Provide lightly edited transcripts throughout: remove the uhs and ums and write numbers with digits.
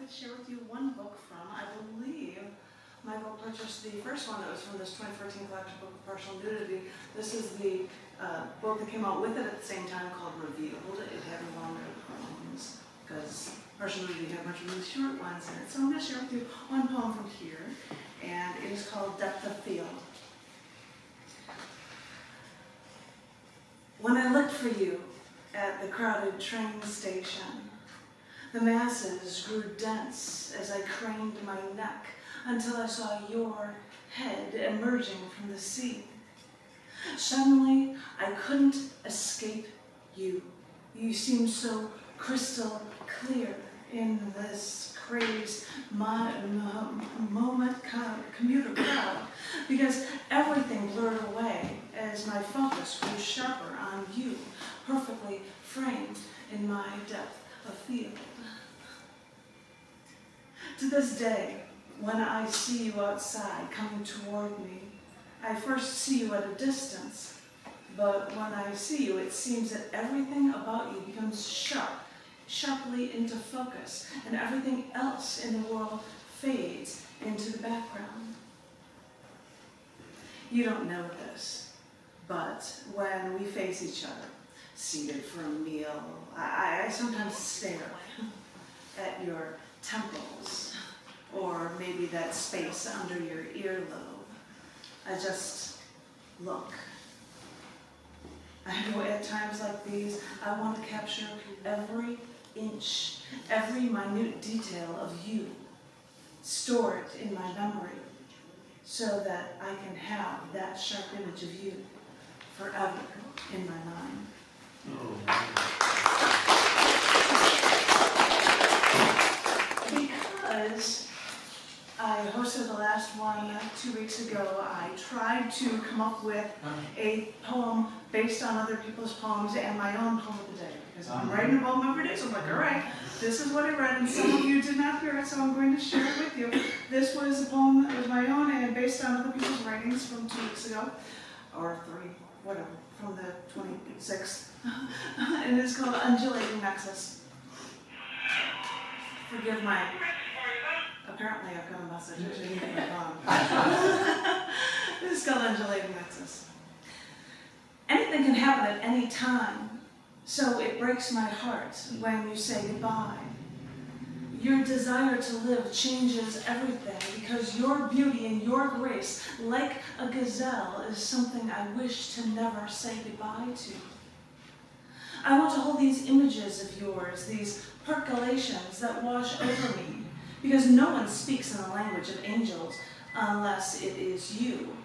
to share with you one book from, I believe, Michael purchased the first one that was from this 2014 collection book of Partial Nudity. This is the book that came out with it at the same time called Revealed. It had longer poems because Partial Nudity had a bunch of really short ones in it. So I'm going to share with you one poem from here, and it is called Depth of Field. When I looked for you at the crowded train station, the masses grew dense as I craned my neck until I saw your head emerging from the sea. Suddenly, I couldn't escape you. You seemed so crystal clear in this crazed moment commuter crowd, because everything blurred away as my focus grew sharper on you, perfectly framed in my depth of field. To this day, when I see you outside coming toward me, I first see you at a distance, but when I see you, it seems that everything about you becomes sharply into focus, and everything else in the world fades into the background. You don't know this, but when we face each other, seated for a meal, I sometimes stare at your temples, or maybe that space under your earlobe. I just look. I know at times like these, I want to capture every inch, every minute detail of you, store it in my memory, so that I can have that sharp image of you forever in my mind. Because I hosted the last one 2 weeks ago, I tried to come up with a poem based on other people's poems and my own poem of the day. Because I'm writing a poem every day, so I'm like, all right, this is what I read, and some of you did not hear it, so I'm going to share it with you. This was a poem that was my own and based on other people's writings from 2 weeks ago, or 3, whatever, from the 26th. And it's called Undulating Nexus. Forgive my... Apparently I've got a message. I didn't get it wrong. This is called Undulating Nexus. Anything can happen at any time, so it breaks my heart when you say goodbye. Your desire to live changes everything, because your beauty and your grace, like a gazelle, is something I wish to never say goodbye to. I want to hold these images of yours, these percolations that wash over me, because no one speaks in the language of angels unless it is you,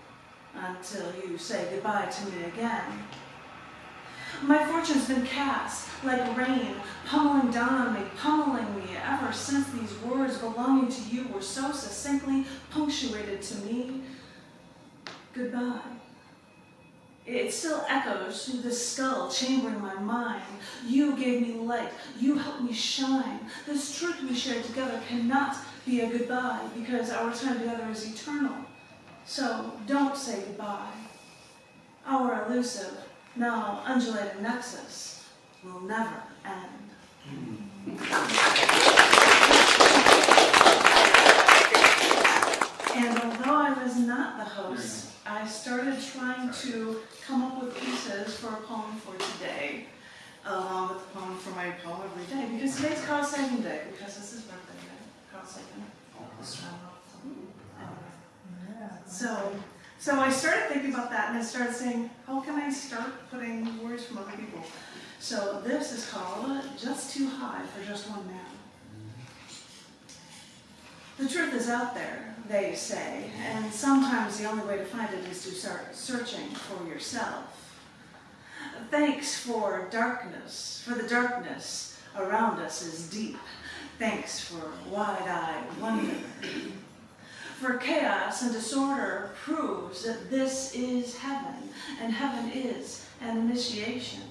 until you say goodbye to me again. My fortune's been cast like rain, pummeling down on me, pummeling me ever since these words belonging to you were so succinctly punctuated to me. Goodbye. It still echoes through the skull chambering my mind. You gave me light. You helped me shine. This truth we shared together cannot be a goodbye, because our time together is eternal. So don't say goodbye. Our elusive, now undulating nexus will never end. And although I was not the host, I started trying to come up with pieces for a poem for today, along with a poem for my poem every day, because today's Carl Sagan Day, because this is birthday day. Carl Sagan. So I started thinking about that, and I started saying, how can I start putting words from other people? So this is called Just Too High for Just One Man. The truth is out there, they say, and sometimes the only way to find it is to start searching for yourself. Thanks for darkness, for the darkness around us is deep. Thanks for wide-eyed wonder. For chaos and disorder proves that this is heaven, and heaven is an initiation.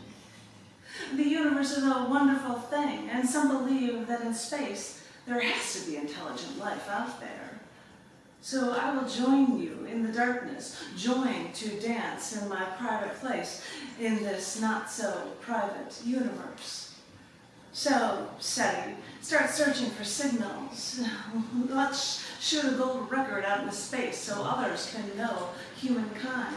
The universe is a wonderful thing, and some believe that in space there has to be intelligent life out there. So I will join you in the darkness, join to dance in my private place in this not-so-private universe. So, SETI, start searching for signals. Let's shoot a gold record out into space so others can know humankind.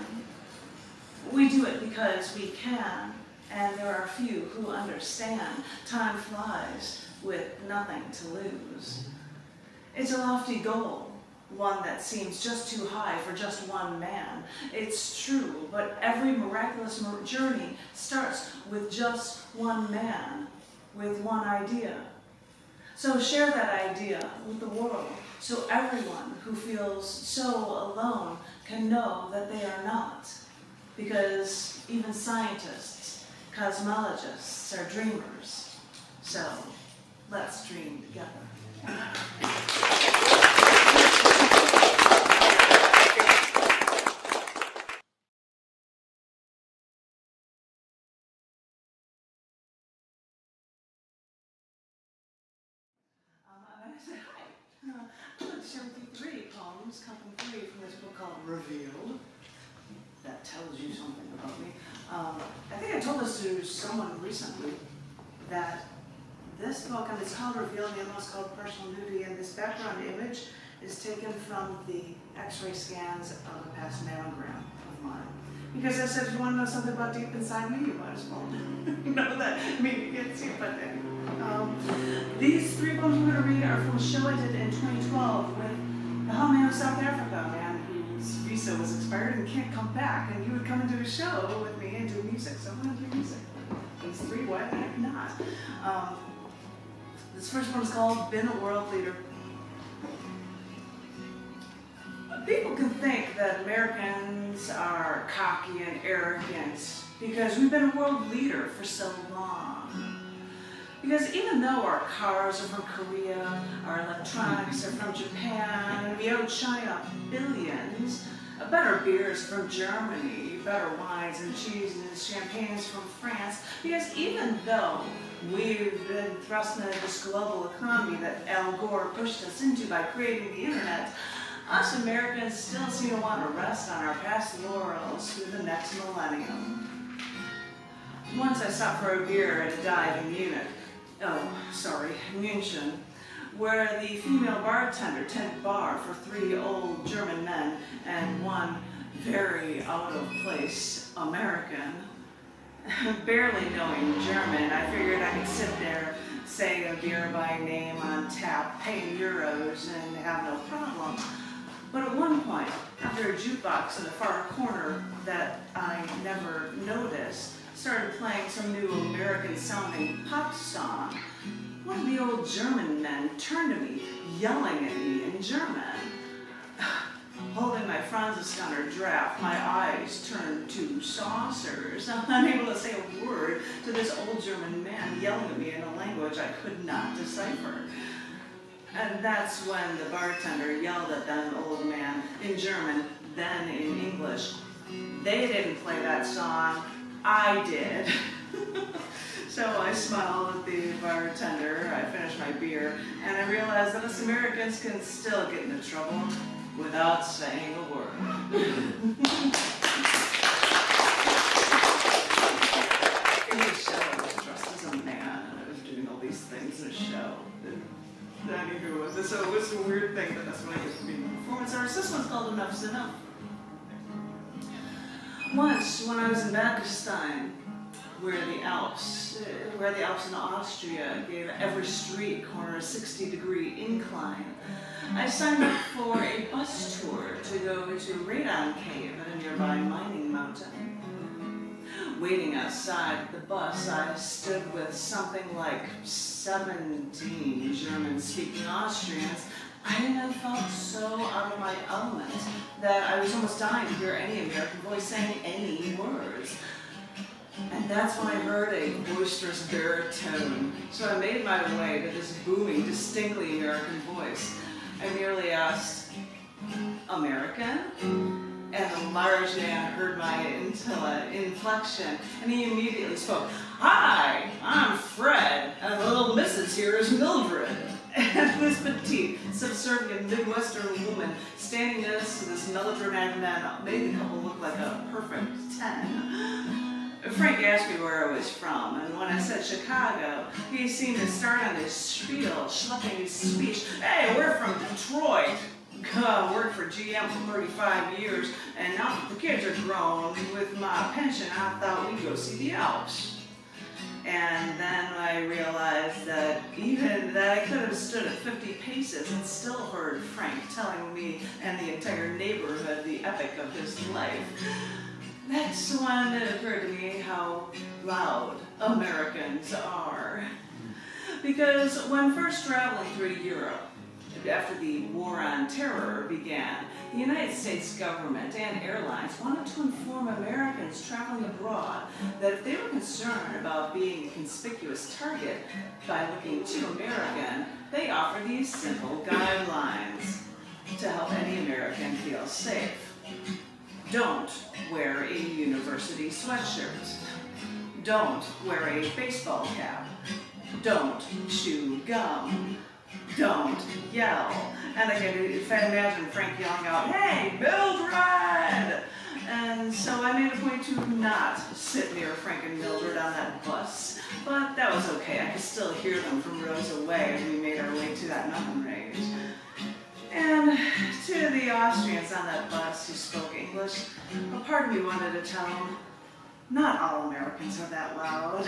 We do it because we can, and there are few who understand. Time flies with nothing to lose. It's a lofty goal, one that seems just too high for just one man. It's true, but every miraculous journey starts with just one man, with one idea. So share that idea with the world, so everyone who feels so alone can know that they are not. Because even scientists, cosmologists are dreamers. So let's dream together. Hi. I'd like to share with you 3 poems, couple 3 from this book called Revealed. That tells you something about me. I think I told this to someone recently, that this book, and it's called Revealed, the other one's called Personal Nudity, and this background image is taken from the x-ray scans of a past mammogram of mine. Because I said, if you want to know something about deep inside me, you might as well know that. I mean, you can't see it, but anyway. These 3 poems I'm going to read are from a show I did in 2012 with the homie of South Africa, a man whose visa was expired and can't come back, and he would come and do a show with me and do music. So I'm going to do music. These 3, why the heck not? This first one is called Been a World Leader. People can think that Americans are cocky and arrogant because we've been a world leader for so long. Because even though our cars are from Korea, our electronics are from Japan, and we outshine billions, better beers from Germany, better wines and cheeses, champagnes from France, because even though we've been thrust into this global economy that Al Gore pushed us into by creating the internet, us Americans still seem to want to rest on our past laurels through the next millennium. Once I stopped for a beer at a dive in München, where the female bartender tended bar for 3 old German men and 1 very out-of-place American. Barely knowing German, I figured I could sit there, say a beer by name on tap, pay in euros, and have no problem. But at one point, after a jukebox in the far corner that I never noticed started playing some new American-sounding pop song, one of the old German men turned to me, yelling at me in German. Holding my Franziskaner draft, my eyes turned to saucers, unable to say a word to this old German man yelling at me in a language I could not decipher. And that's when the bartender yelled at that old man in German, then in English. They didn't play that song, I did. So I smiled at the bartender, I finished my beer, and I realized that us Americans can still get into trouble without saying a word. In the show, I was dressed as a man, and I was doing all these things in a show. Anywho, so it was a weird thing, but that's what I get from being a performance artist. This one's called Enough's Enough. Once, when I was in Bergstein, where the Alps in Austria gave every street corner a 60-degree incline, I signed up for a bus tour to go to Radon Cave at a nearby mining mountain. Waiting outside the bus, I stood with something like 17 German-speaking Austrians. I felt so out of my element that I was almost dying to hear any American voice saying any words. And that's when I heard a boisterous baritone. So I made my way to this booming, distinctly American voice. I merely asked, "American?" And the large man heard my inflection, and he immediately spoke. "Hi, I'm Fred, and the little missus here is Mildred." And this petite, subservient Midwestern woman standing next to this melodramatic man made the couple look like a perfect 10. Frank asked me where I was from, and when I said Chicago, he seemed to start on his spiel, schlepping his speech. Hey, we're from Detroit. Worked for GM for 35 years, and now that the kids are grown, with my pension, I thought we'd go see the Alps. And then I realized that even that I could have stood at 50 paces and still heard Frank telling me and the entire neighborhood the epic of his life. That's when it occurred to me how loud Americans are. Because when first traveling through Europe, after the War on Terror began, the United States government and airlines wanted to inform Americans traveling abroad that if they were concerned about being a conspicuous target by looking too American, they offered these simple guidelines to help any American feel safe. Don't wear a university sweatshirt. Don't wear a baseball cap. Don't chew gum. Don't yell. And I can imagine Frank yelling out, "Hey, Mildred!" And so I made a point to not sit near Frank and Mildred on that bus. But that was okay. I could still hear them from rows away as we made our way to that mountain range. And to the Austrians on that bus who spoke English, a part of me wanted to tell them, not all Americans are that loud.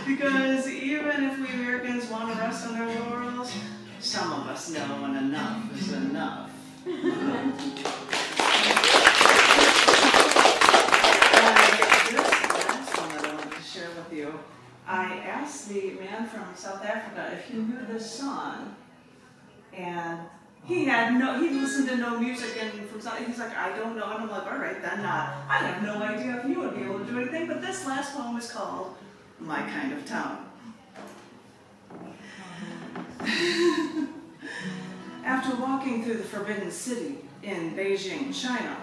Because even if we Americans want to rest on our laurels, some of us know when enough is enough. And this last one that I wanted to share with you, I asked the man from South Africa if he knew this song. And he listened to no music and from something, he's like, I don't know. And I'm like, all right, then I have no idea if you would be able to do anything. But this last poem is called My Kind of Town. After walking through the Forbidden City in Beijing, China,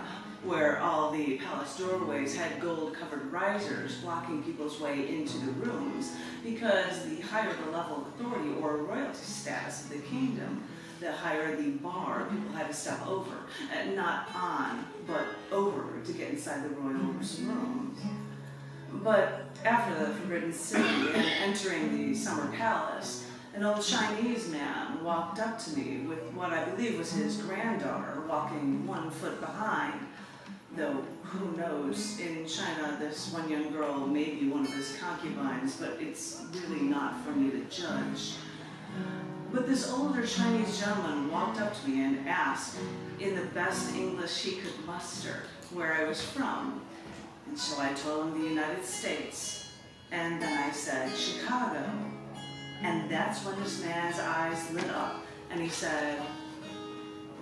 where all the palace doorways had gold-covered risers blocking people's way into the rooms, because the higher the level of authority or royalty status of the kingdom, the higher the bar people had to step over, and not on, but over to get inside the royal rooms. But after the Forbidden City and entering the Summer Palace, an old Chinese man walked up to me with what I believe was his granddaughter walking 1 foot behind. Though, who knows, in China this one young girl may be one of his concubines, but it's really not for me to judge. But this older Chinese gentleman walked up to me and asked, in the best English he could muster, where I was from. And so I told him the United States, and then I said, Chicago. And that's when this man's eyes lit up, and he said,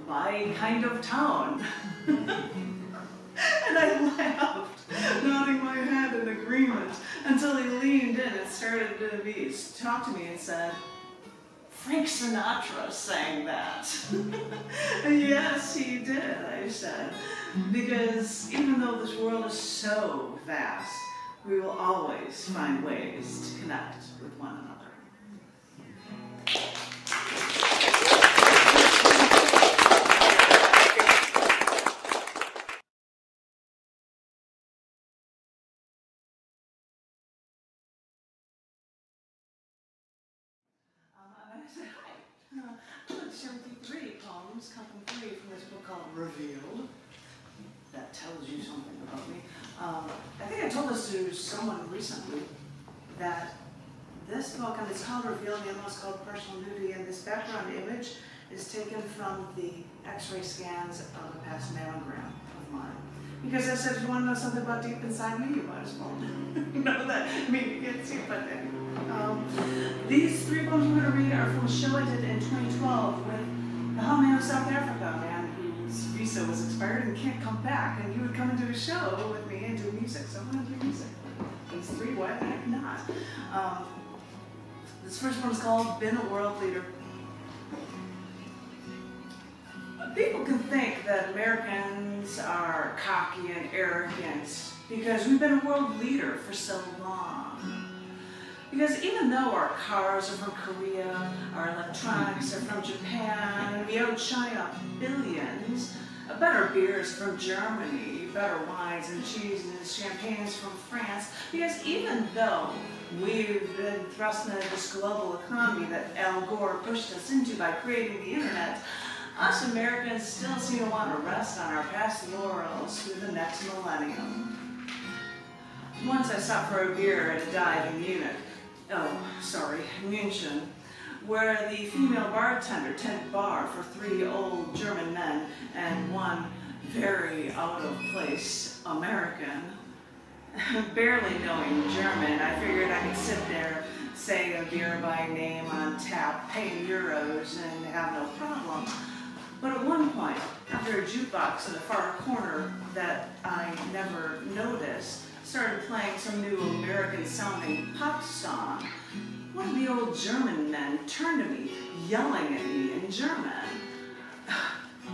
my kind of town. And I laughed, nodding my head in agreement, until he leaned in and started to talk to me and said, Frank Sinatra sang that. Yes, he did, I said, because even though this world is so vast, we will always find ways to connect with one another. I said, hi. I'd like to share with you 3 poems, come from 3 from this book called Revealed. That tells you something about me. I think I told this to someone recently, that this book, and it's called Revealed, the other one's called Personal Nudity, and this background image is taken from the x-ray scans of a past mammogram of mine. Because I said, if you want to know something about deep inside me, you might as well know that. I mean, you can't see it, but these 3 poems I'm going to read are from a show I did in 2012 with the home man of South Africa, a man whose visa was expired and can't come back, and he would come and do a show with me and do music. So I'm going to do music. These 3, why the heck not? This first one is called Been a World Leader. People can think that Americans are cocky and arrogant because we've been a world leader for so long. Because even though our cars are from Korea, our electronics are from Japan, and we outshine billions, Better beers from Germany, better wines and cheeses, champagnes from France, because even though we've been thrust into this global economy that Al Gore pushed us into by creating the internet, us Americans still seem to want to rest on our past laurels through the next millennium. Once I stopped for a beer at a dive in München, where the female bartender tended bar for 3 old German men and one very out-of-place American. Barely knowing German, I figured I could sit there, say a beer by name on tap, pay in euros, and have no problem. But at one point, after a jukebox in the far corner that I never noticed started playing some new American-sounding pop song, one of the old German men turned to me, yelling at me in German.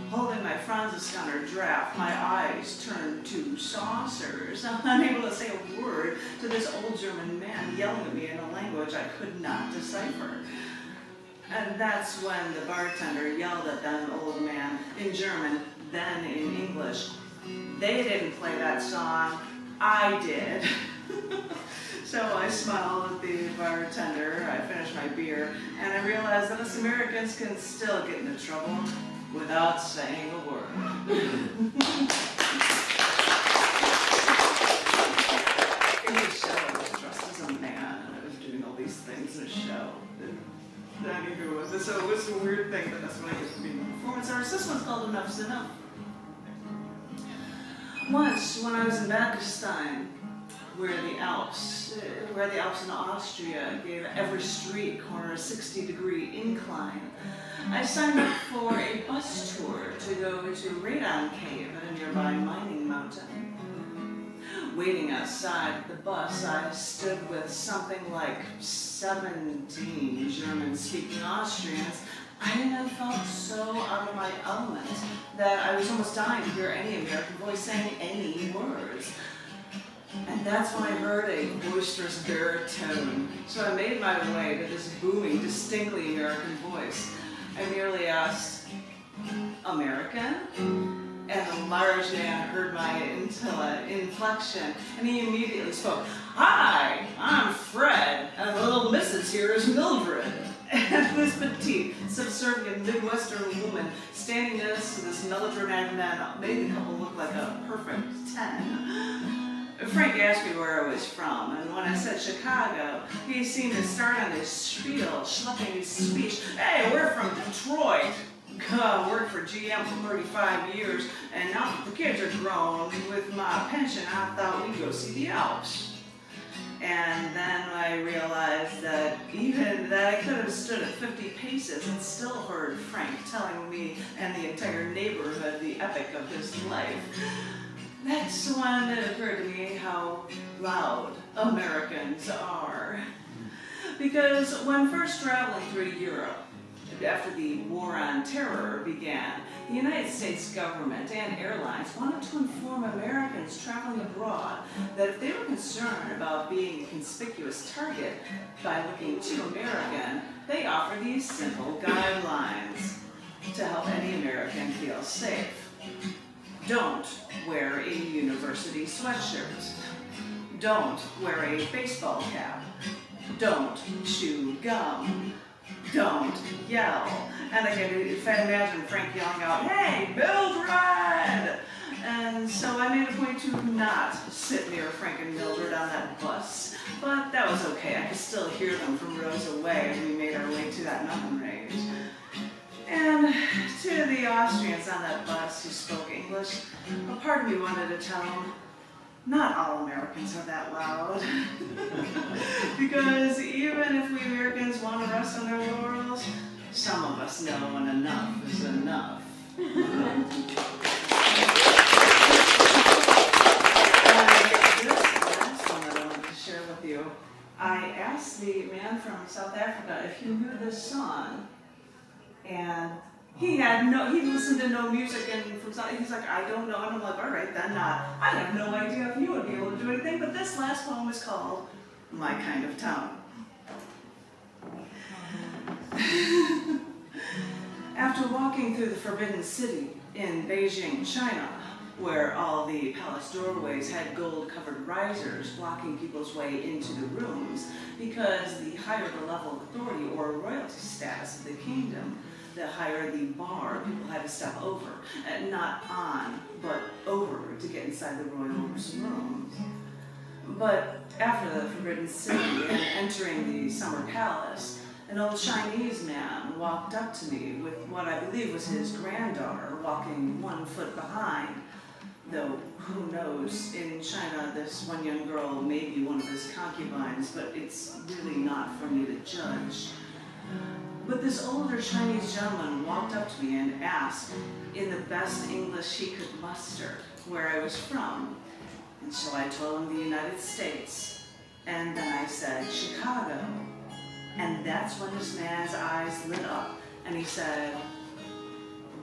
Holding my Franziskaner draft, my eyes turned to saucers, unable to say a word to this old German man yelling at me in a language I could not decipher. And that's when the bartender yelled at that old man in German, then in English. They didn't play that song, I did. So I smiled at the bartender, I finished my beer, and I realized that us Americans can still get into trouble without saying a word. In the show, I was dressed as a man, and I was doing all these things in a show. So it was a weird thing, but that's what I get from being a performance artist. This one's called Enough's Enough. Once, when I was in Bergstein, where the Alps in Austria gave every street corner a 60-degree incline, I signed up for a bus tour to go to Radon Cave at a nearby mining mountain. Waiting outside the bus, I stood with something like 17 German-speaking Austrians. I felt so out of my element that I was almost dying to hear any American voice saying any words. And that's when I heard a boisterous baritone. So I made my way to this booming, distinctly American voice. I merely asked, "American?" And the large man heard my inflection, and he immediately spoke. "Hi, I'm Fred, and the little missus here is Mildred." And this petite, subservient Midwestern woman standing next to this melodramatic man made the couple look like a perfect 10. Frank asked me where I was from, and when I said Chicago, he seemed to start on his spiel, schlepping his speech. "Hey, we're from Detroit. Worked for GM for 35 years, and now that the kids are grown, with my pension, I thought we'd go see the Alps." And then I realized that I could have stood at 50 paces and still heard Frank telling me and the entire neighborhood the epic of his life. That's when it occurred to me how loud Americans are. Because when first traveling through Europe, after the War on Terror began, the United States government and airlines wanted to inform Americans traveling abroad that if they were concerned about being a conspicuous target by looking too American, they offered these simple guidelines to help any American feel safe. Don't wear a university sweatshirt. Don't wear a baseball cap. Don't chew gum. Don't yell. And I can imagine Frank yelling out, "Hey, Mildred!" And so I made a point to not sit near Frank and Mildred on that bus. But that was okay. I could still hear them from rows away as we made our way to that mountain range. And to the Austrians on that bus who spoke English, a part of me wanted to tell them, not all Americans are that loud. Because even if we Americans want to rest on our laurels, some of us know when enough is enough. And this last one that I wanted to share with you, I asked the man from South Africa if he knew this song. And he listened to no music, and he's like, "I don't know." And I'm like, "All right, then I have no idea if you would be able to do anything." But this last poem is called "My Kind of Town." After walking through the forbidden city, in Beijing, China, where all the palace doorways had gold-covered risers blocking people's way into the rooms, because the higher the level of authority or royalty status of the kingdom, the higher the bar people had to step over, not on, but over to get inside the royals' rooms. But after the Forbidden City and entering the Summer Palace, an old Chinese man walked up to me with what I believe was his granddaughter walking 1 foot behind. Though, who knows, in China this one young girl may be one of his concubines, but it's really not for me to judge. But this older Chinese gentleman walked up to me and asked, in the best English he could muster, where I was from. And so I told him the United States, and then I said, Chicago. And that's when this man's eyes lit up, and he said,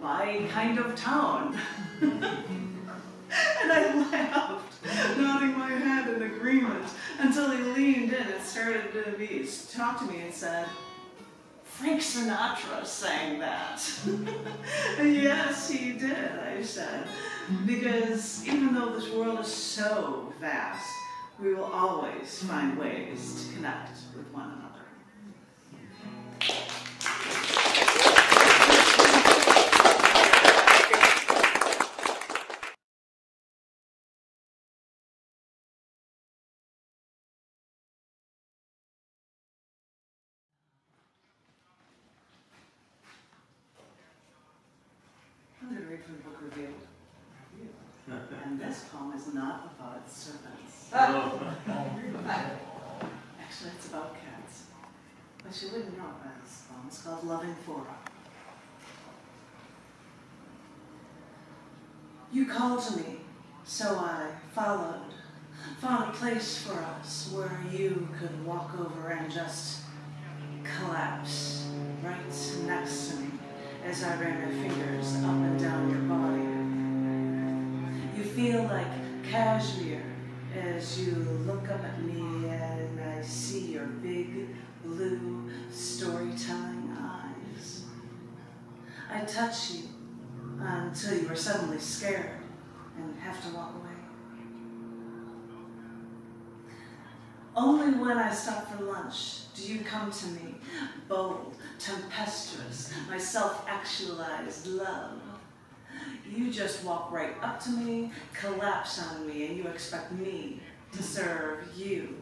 my kind of town. And I laughed, nodding my head in agreement, until he leaned in and started to talk to me and said, Frank Sinatra sang that. Yes, he did, I said, because even though this world is so vast, we will always find ways to connect with one another. I'm going to read from the book Revealed. And this poem is not about serpents. Actually, it's about cats. But you wouldn't know about this poem. It's called Loving Fora. You called to me, so I followed. Found a place for us where you could walk over and just collapse right next to me as I ran my fingers up and down your body. You feel like cashmere as you look up at me and I see your big, blue, storytelling eyes. I touch you until you are suddenly scared and have to walk away. Only when I stop for lunch do you come to me, bold, tempestuous, my self-actualized love. You just walk right up to me, collapse on me, and you expect me to serve you.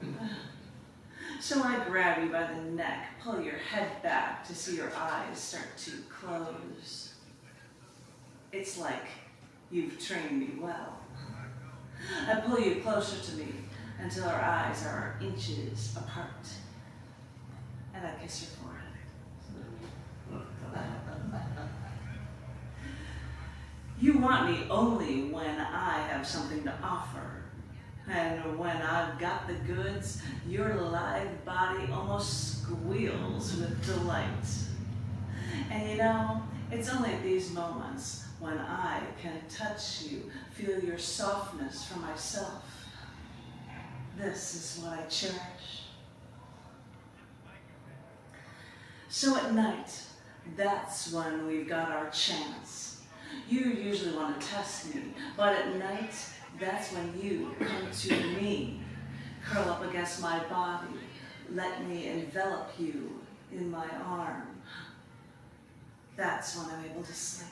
So I grab you by the neck, pull your head back to see your eyes start to close. It's like you've trained me well. I pull you closer to me until our eyes are inches apart. And I kiss your forehead. You want me only when I have something to offer. And when I've got the goods, your lithe body almost squeals with delight. And you know, it's only at these moments when I can touch you, feel your softness for myself. This is what I cherish. So at night, that's when we've got our chance. You usually want to test me, but at night, that's when you come to me, curl up against my body, let me envelop you in my arm. That's when I'm able to sleep.